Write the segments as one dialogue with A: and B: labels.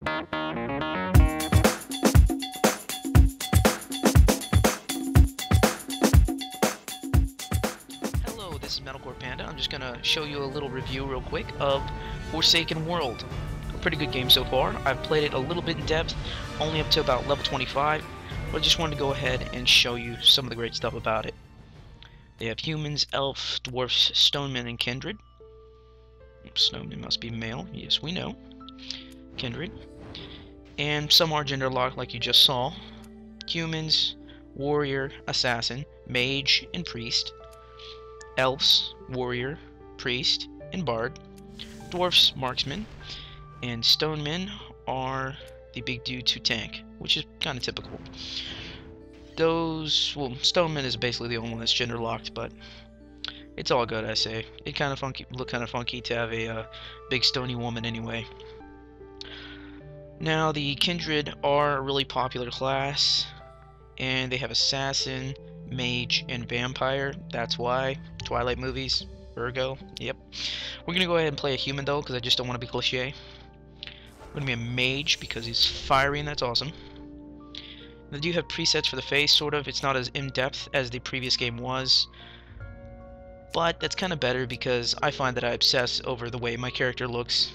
A: Hello, this is Metalcore Panda. I'm just gonna show you a little review real quick of Forsaken World. A pretty good game so far. I've played it a little bit in depth, only up to about level 25, but I just wanted to go ahead and show you some of the great stuff about it. They have humans, elves, dwarfs, stonemen, and kindred. Stonemen must be male, yes we know. Kindred. And some are gender locked like you just saw. Humans, warrior, assassin, mage, and priest. Elves, warrior, priest, and bard. Dwarfs, marksmen, and stonemen are the big dudes who tank, which is kind of typical. Stoneman is basically the only one that's gender locked, but it's all good, I say. It look kind of funky to have a big stony woman anyway. Now, the kindred are a really popular class, and they have assassin, mage, and vampire. That's why. Twilight movies, Virgo, yep. We're gonna go ahead and play a human though, because I just don't want to be cliche. We're gonna be a mage because he's fiery and that's awesome. They do have presets for the face, sort of. It's not as in-depth as the previous game was, but that's kind of better because I find that I obsess over the way my character looks.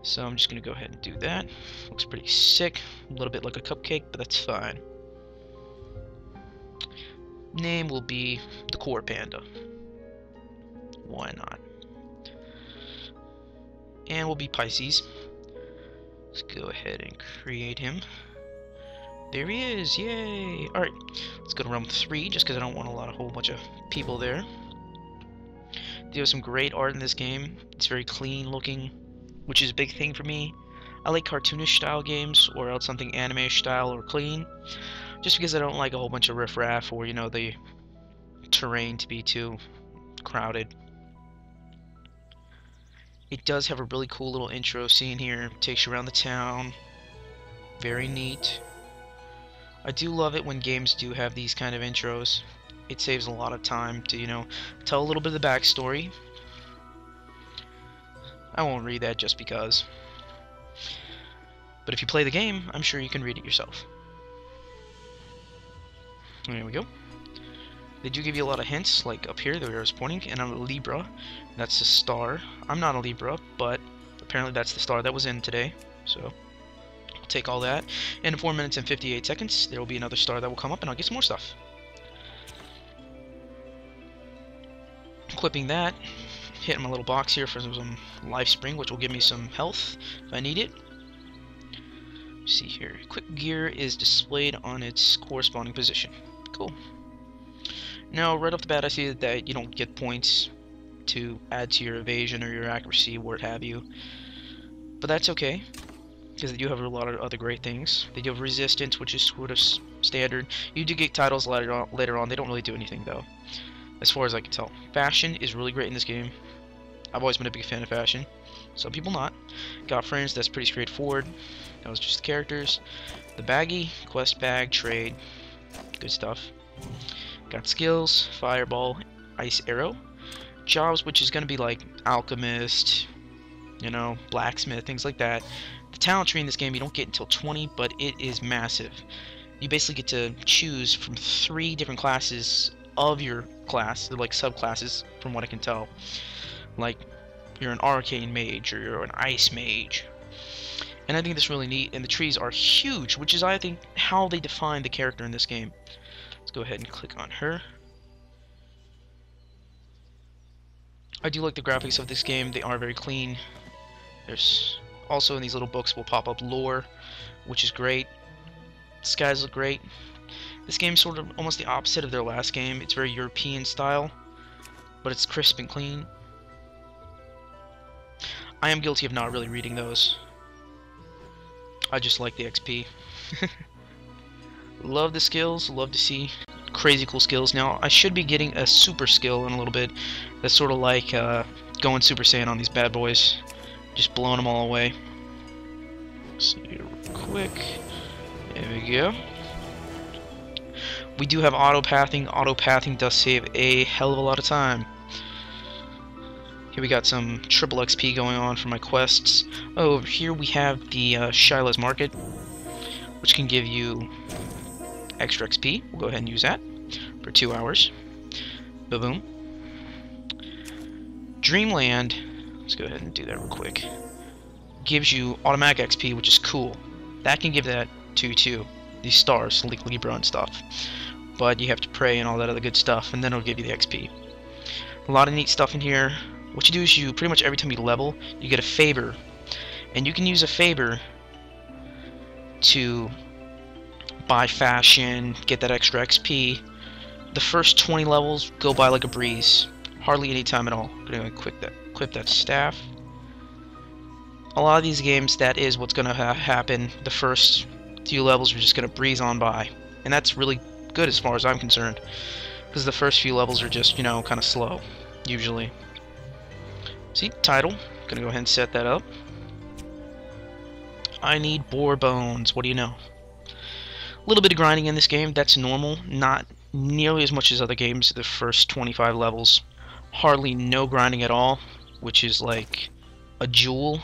A: So I'm just gonna go ahead and do that. Looks pretty sick, a little bit like a cupcake, but that's fine. Name will be the Core Panda. Why not? And we'll be Pisces. Let's go ahead and create him. There he is! Yay! Alright, let's go to realm 3 just because I don't want a whole bunch of people there. They have some great art in this game. It's very clean looking, which is a big thing for me. I like cartoonish style games, or else something anime style or clean, just because I don't like a whole bunch of riffraff or, you know, the terrain to be too crowded. It does have a really cool little intro scene here. Takes you around the town. Very neat. I do love it when games do have these kind of intros. It saves a lot of time to, you know, tell a little bit of the backstory. I won't read that just because. But if you play the game, I'm sure you can read it yourself. There we go. They do give you a lot of hints, like up here, where I was pointing, and I'm a Libra. That's the star. I'm not a Libra, but apparently that's the star that was in today. So, I'll take all that. And in 4 minutes and 58 seconds, there will be another star that will come up, and I'll get some more stuff. Equipping that, hitting my little box here for some life spring, which will give me some health if I need it. See here, quick gear is displayed on its corresponding position. Cool. Now, right off the bat, I see that you don't get points to add to your evasion or your accuracy, what have you. But that's okay, because they do have a lot of other great things. They do have resistance, which is sort of standard. You do get titles later on. They don't really do anything, though, as far as I can tell. Fashion is really great in this game. I've always been a big fan of fashion. Some people not. Got friends, that's pretty straightforward. That was just the characters. The baggie, quest bag, trade. Good stuff. Got skills, fireball, ice arrow. Jobs, which is going to be like alchemist, you know, blacksmith, things like that. The talent tree in this game you don't get until 20, but it is massive. You basically get to choose from 3 different classes of your class. They're like subclasses, from what I can tell. Like, you're an arcane mage, or you're an ice mage. And I think that's really neat, and the trees are huge, which is, I think, how they define the character in this game. Let's go ahead and click on her. I do like the graphics of this game. They are very clean. There's also, in these little books will pop up lore, which is great. The skies look great. This game is sort of almost the opposite of their last game. It's very European style, but it's crisp and clean. I am guilty of not really reading those. I just like the XP. Love the skills, love to see crazy cool skills. Now, I should be getting a super skill in a little bit. That's sort of like going Super Saiyan on these bad boys. Just blowing them all away. See here real quick. There we go. We do have auto-pathing. Auto-pathing does save a hell of a lot of time. Here we got some triple XP going on for my quests. Oh, over here we have the Shiloh's Market, which can give you extra XP. We'll go ahead and use that for 2 hours. Boom. Dreamland, let's go ahead and do that real quick. Gives you automatic XP, which is cool. That can give that to you too. These stars, like Libra and stuff. But you have to pray and all that other good stuff, and then it'll give you the XP. A lot of neat stuff in here. What you do is you pretty much every time you level, you get a favor, and you can use a favor to buy fashion, get that extra XP. The first 20 levels go by like a breeze, hardly any time at all. I'm gonna equip that staff. A lot of these games, that is what's gonna happen. The first few levels are just gonna breeze on by, and that's really good as far as I'm concerned, because the first few levels are just, you know, kind of slow usually. See, title. Gonna go ahead and set that up. I need boar bones. What do you know? A little bit of grinding in this game. That's normal. Not nearly as much as other games. The first 25 levels, hardly no grinding at all, which is like a jewel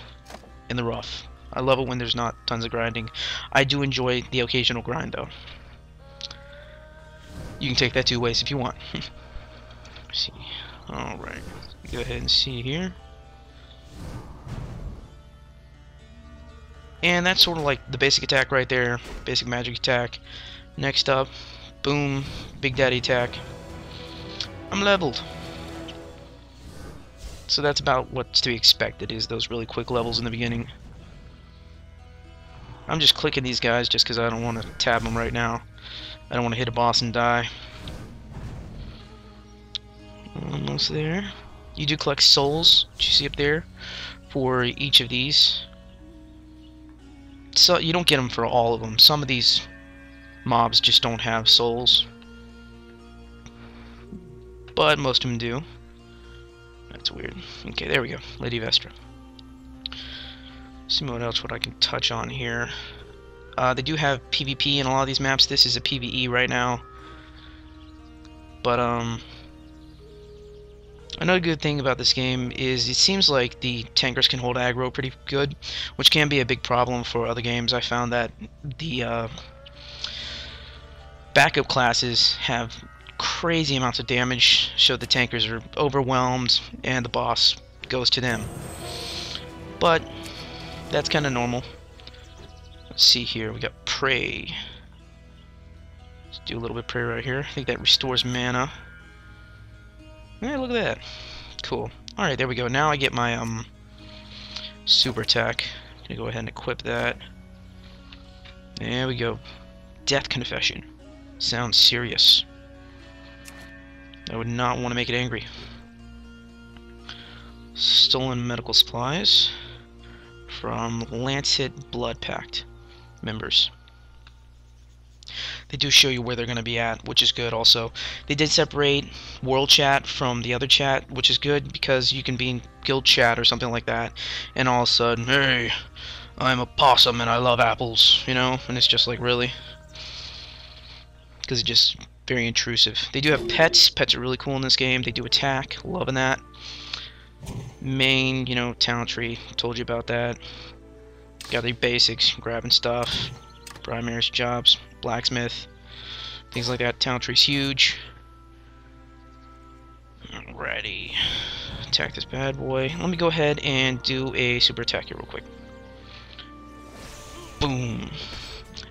A: in the rough. I love it when there's not tons of grinding. I do enjoy the occasional grind though. You can take that 2 ways if you want. See. Alright. Go ahead and see here. And that's sort of like the basic attack right there. Basic magic attack. Next up, boom, Big Daddy attack. I'm leveled. So that's about what's to be expected, is those really quick levels in the beginning. I'm just clicking these guys just because I don't want to tab them right now. I don't want to hit a boss and die. Almost there. You do collect souls, which you see up there, for each of these. So you don't get them for all of them. Some of these mobs just don't have souls, but most of them do. That's weird. Okay, there we go. Lady Vestra. See what else I can touch on here. They do have PvP in a lot of these maps. This is a PvE right now, but another good thing about this game is it seems like the tankers can hold aggro pretty good, which can be a big problem for other games. I found that the backup classes have crazy amounts of damage, so the tankers are overwhelmed and the boss goes to them. But that's kind of normal. Let's see here, we got Pray. Let's do a little bit of Pray right here. I think that restores mana. Yeah, look at that. Cool. Alright, there we go. Now I get my super attack. I'm gonna go ahead and equip that. There we go. Death Confession. Sounds serious. I would not want to make it angry. Stolen medical supplies from Lancet Blood Pact members. They do show you where they're going to be at, which is good also. They did separate world chat from the other chat, which is good because you can be in guild chat or something like that, and all of a sudden, hey, I'm a possum and I love apples, you know? And it's just like, really? Because it's just very intrusive. They do have pets. Pets are really cool in this game. They do attack. Loving that. Main, you know, talent tree. Told you about that. Got the basics. Grabbing stuff. Primaries, jobs. Blacksmith. Things like that. Talent tree's huge. Alrighty. Attack this bad boy. Let me go ahead and do a super attack here real quick. Boom.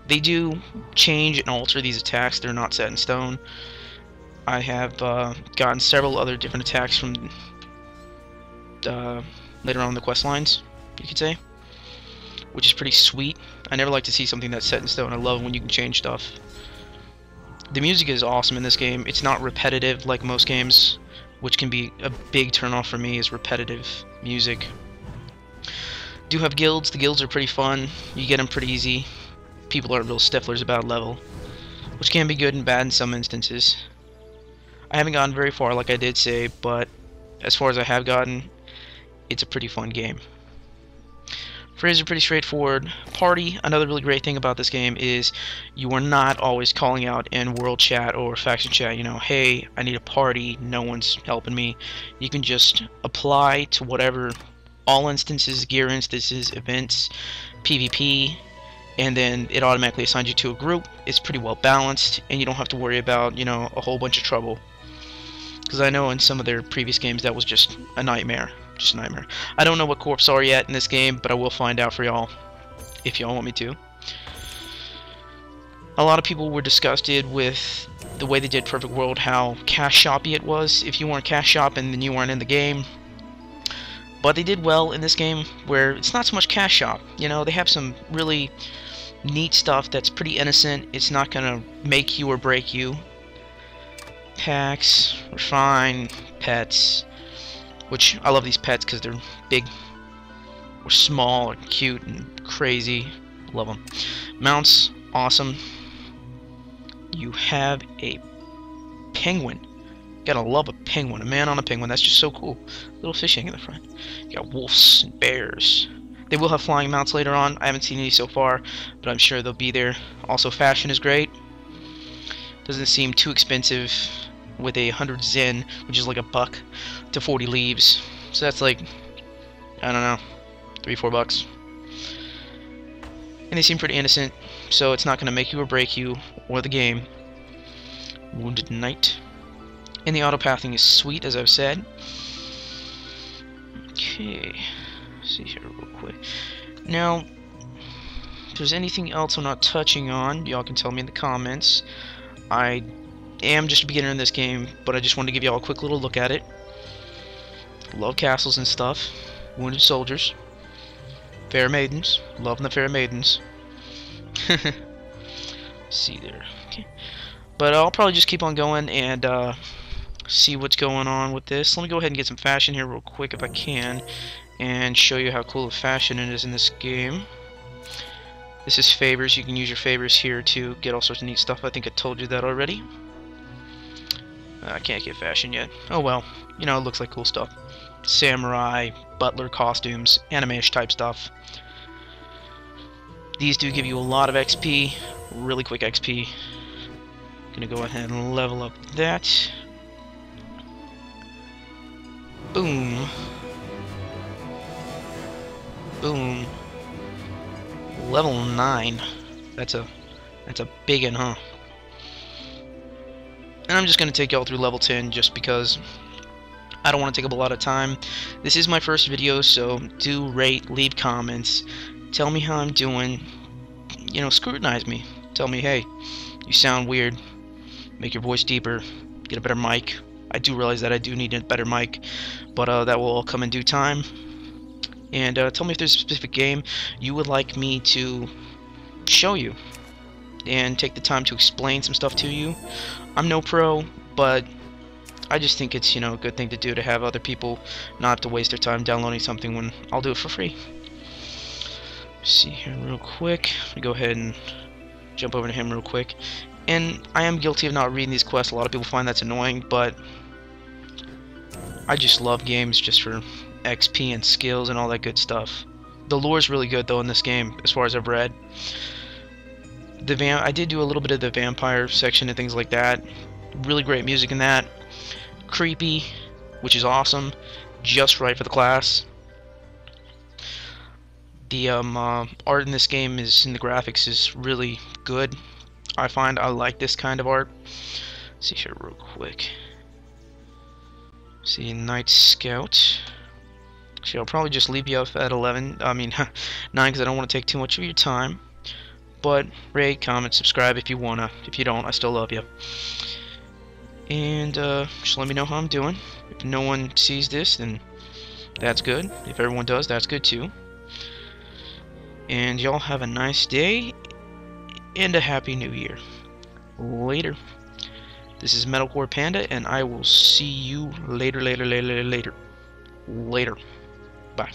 A: They do change and alter these attacks. They're not set in stone. I have gotten several other different attacks from later on in the quest lines, you could say, which is pretty sweet. I never like to see something that's set in stone. I love when you can change stuff. The music is awesome in this game. It's not repetitive like most games, which can be a big turnoff for me, is repetitive music. Do have guilds. The guilds are pretty fun. You get them pretty easy. People aren't real stiflers about level, which can be good and bad in some instances. I haven't gotten very far, like I did say, but as far as I have gotten, it's a pretty fun game. Phrases are pretty straightforward. Party, another really great thing about this game is you are not always calling out in world chat or faction chat, you know, hey, I need a party, no one's helping me. You can just apply to whatever, all instances, gear instances, events, PvP, and then it automatically assigns you to a group. It's pretty well balanced, and you don't have to worry about, you know, a whole bunch of trouble. Because I know in some of their previous games that was just a nightmare. Just a nightmare. I don't know what corps are yet in this game, but I will find out for y'all, if y'all want me to. A lot of people were disgusted with the way they did Perfect World, how cash shoppy it was. If you weren't cash shopping, then you weren't in the game. But they did well in this game, where it's not so much cash shop. You know, they have some really neat stuff that's pretty innocent. It's not gonna make you or break you. Packs, refine, pets, which I love these pets because they're big or small or cute and crazy. Love them. Mounts, awesome. You have a penguin. Gotta love a penguin. A man on a penguin. That's just so cool. Little fishing in the front. You got wolves and bears. They will have flying mounts later on. I haven't seen any so far, but I'm sure they'll be there. Also, fashion is great. Doesn't seem too expensive with 100 Zen, which is like $1, to 40 leaves. So that's like, I don't know, $3-4 bucks. And they seem pretty innocent, so it's not going to make you or break you or the game. Wounded Knight. And the auto-pathing is sweet, as I've said. Okay, let's see here real quick. Now, if there's anything else I'm not touching on, y'all can tell me in the comments. I am just a beginner in this game, but I just wanted to give y'all a quick little look at it. Love castles and stuff. Wounded soldiers. Fair maidens. Loving the fair maidens. See there. Okay. But I'll probably just keep on going and see what's going on with this. Let me go ahead and get some fashion here real quick if I can, and show you how cool of fashion it is in this game. This is favors. You can use your favors here to get all sorts of neat stuff. I think I told you that already. I can't get fashion yet. Oh well. You know, it looks like cool stuff. Samurai, butler costumes, anime-ish type stuff. These do give you a lot of XP. Really quick XP. Gonna go ahead and level up that. Boom. Boom. Level 9. That's a big one, huh? And I'm just gonna take y'all through level 10 just because I don't want to take up a lot of time. This is my first video, so do rate, leave comments, tell me how I'm doing. You know, scrutinize me. Tell me, hey, you sound weird. Make your voice deeper. Get a better mic. I do realize that I do need a better mic, but that will all come in due time. And tell me if there's a specific game you would like me to show you and take the time to explain some stuff to you. I'm no pro, but I just think it's, you know, a good thing to do, to have other people not have to waste their time downloading something when I'll do it for free. Let's see here real quick. Let me go ahead and jump over to him real quick. And I am guilty of not reading these quests. A lot of people find that's annoying, but I just love games just for XP and skills and all that good stuff. The lore is really good though in this game, as far as I've read. I did do a little bit of the vampire section and things like that. Really great music in that. Creepy, which is awesome. Just right for the class. The art in this game is, in the graphics, is really good. I find I like this kind of art. Let's see here real quick. See, Night Scout. Actually, I'll probably just leave you off at 11. I mean, 9, because I don't want to take too much of your time. But rate, comment, subscribe if you wanna. If you don't, I still love you. And just let me know how I'm doing. If no one sees this, then that's good. If everyone does, that's good too. And y'all have a nice day and a happy new year. Later. This is Metalcore Panda, and I will see you later. Later. Bye.